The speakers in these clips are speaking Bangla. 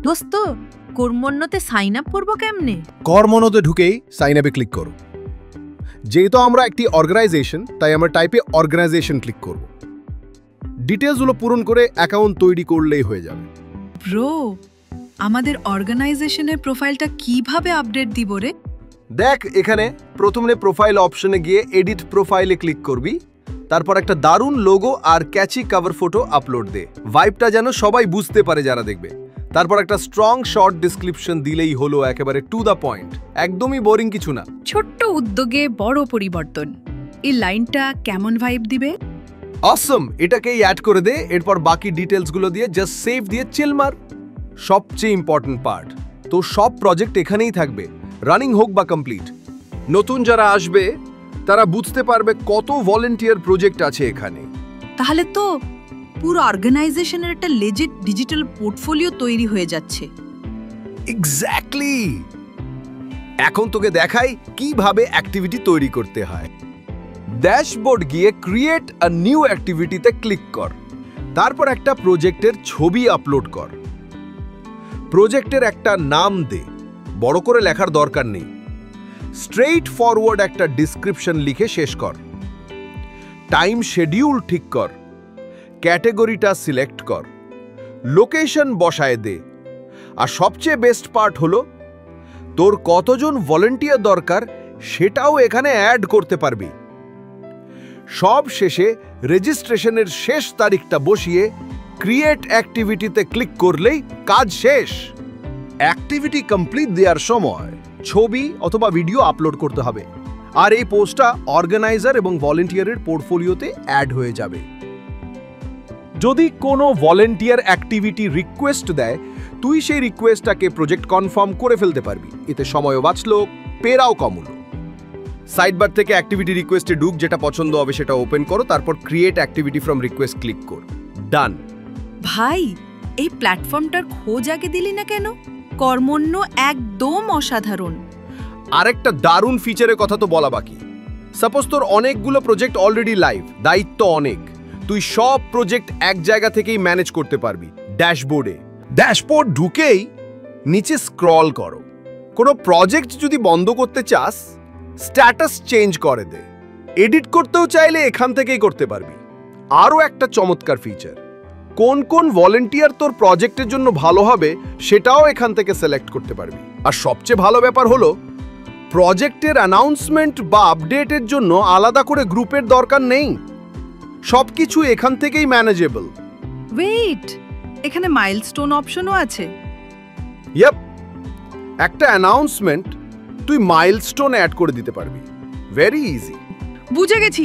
দোস্ত কর্মণ্যতে সাইন আপ করবো কেমনে? কর্মণ্যতে ঢুকেই সাইন আপে ক্লিক করো। যেহেতু আমরা একটি অর্গানাইজেশন, তাই আমরা টাইপে অর্গানাইজেশন ক্লিক করব। ডিটেলসগুলো পূরণ করে অ্যাকাউন্ট তৈরি করলেই হয়ে যাবে। ব্রো, আমাদের অর্গানাইজেশনের প্রোফাইলটা কিভাবে আপডেট দিব রে? দেখ, এখানে প্রথমে প্রোফাইল অপশনে গিয়ে এডিট প্রোফাইলে ক্লিক করবি। তারপর একটা দারুণ লোগো আর ক্যাচি কভার ফটো আপলোড দে। ভাইবটা যেন সবাই বুঝতে পারে যারা দেখবে। তারপর একটা স্ট্রং শর্ট ডেসক্রিপশন দিলেই হলো, একেবারে টু দ্য পয়েন্ট, একদমই বোরিং কিছু না। ছোট্ট উদ্যোগে বড় পরিবর্তন, এই লাইনটা কেমন ভাইব দিবে? অসম, এটাকেই অ্যাড করে দে। এরপর বাকি ডিটেলসগুলো দিয়ে জাস্ট সেভ দিয়ে চিল মার। সবচেয়ে ইম্পর্টেন্ট পার্ট, তো সব প্রজেক্ট এখানেই থাকবে, রানিং হোক বা কমপ্লিট। নতুন যারা আসবে তারা বুঝতে পারবে কত ভলেন্টিয়ার প্রজেক্ট আছে এখানে। তাহলে তো পুরো অর্গানাইজেশনের একটা লেজিট ডিজিটাল পোর্টফোলিও তৈরি হয়ে যাচ্ছে। এক্স্যাক্টলি। এখন তোকে দেখাই কিভাবে অ্যাক্টিভিটি তৈরি করতে হয়। ড্যাশবোর্ড গিয়ে ক্রিয়েট আ নিউ অ্যাক্টিভিটিতে ক্লিক কর। তারপর একটা প্রজেক্টের ছবি আপলোড কর। প্রজেক্টের একটা নাম দে, বড় করে লেখার দরকার নেই। স্ট্রেইট ফরওয়ার্ড একটা ডিসক্রিপশন লিখে শেষ কর। টাইম শিডিউল ঠিক কর। ক্যাটাগরিটা সিলেক্ট কর। লোকেশন বসায় দে। আর সবচেয়ে বেস্ট পার্ট হলো, তোর কতজন ভলেন্টিয়ার দরকার সেটাও এখানে অ্যাড করতে পারবি। সব শেষে রেজিস্ট্রেশনের শেষ তারিখটা বসিয়ে ক্রিয়েট অ্যাক্টিভিটিতে ক্লিক করলেই কাজ শেষ। অ্যাক্টিভিটি কমপ্লিট দেওয়ার সময় ছবি অথবা ভিডিও আপলোড করতে হবে, আর এই পোস্টটা অর্গানাইজার এবং ভলেন্টিয়ারের পোর্টফোলিওতে অ্যাড হয়ে যাবে। যদি কোনো ভলেন্টিয়ার অ্যাক্টিভিটি রিকোয়েস্ট দেয়, তুই সেই রিকোয়েস্টটাকে প্রজেক্ট কনফার্ম করে ফেলতে পারবি। এতে সময়ও বাঁচলো, পেরাও কম হলো। সাইডবার থেকে অ্যাক্টিভিটি রিকোয়েস্টে ঢুক, যেটা পছন্দ হবে সেটা ওপেন করো, তারপর create activity from request click কর। ডান। ভাই, এই প্ল্যাটফর্মটার খোঁজ আগে দিলি না কেন? কর্মণ্য একদম অসাধারণ। আরেকটা দারুণ ফিচারের কথা তো বলা বাকি। সাপোজ তোর অনেকগুলো প্রজেক্ট অলরেডি লাইভ, দায়িত্ব অনেক, তুই সব প্রজেক্ট এক জায়গা থেকেই ম্যানেজ করতে পারবি ড্যাশবোর্ডে। ড্যাশবোর্ড ঢুকেই নিচে স্ক্রল করো। কোনো প্রজেক্ট যদি বন্ধ করতে চাস, স্ট্যাটাস চেঞ্জ করে দে। এডিট করতেও চাইলে এখান থেকেই করতে পারবি। আরও একটা চমৎকার ফিচার, কোন কোন ভলেন্টিয়ার তোর প্রজেক্টের জন্য ভালো হবে সেটাও এখান থেকে সিলেক্ট করতে পারবি। আর সবচেয়ে ভালো ব্যাপার হলো, প্রজেক্টের অ্যানাউন্সমেন্ট বা আপডেটের জন্য আলাদা করে গ্রুপের দরকার নেই। সবকিছু এখান থেকেই ম্যানেজেবল। ওয়েট, এখানে মাইলস্টোন অপশনও আছে। ইয়েপ, একটা অ্যানাউন্সমেন্ট তুই মাইলস্টোন অ্যাড করে দিতে পারবি। Very easy. বুঝে গেছি,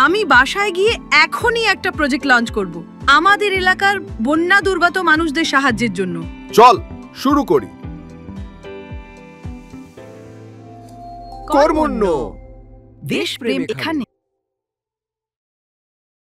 আমি বাসায় গিয়ে এখনই একটা প্রজেক্ট লঞ্চ করব আমাদের এলাকার বন্যা দুর্গত মানুষদের সাহায্যের জন্য। চল শুরু করি। কর্মণ্য, দেশপ্রেম এখানে।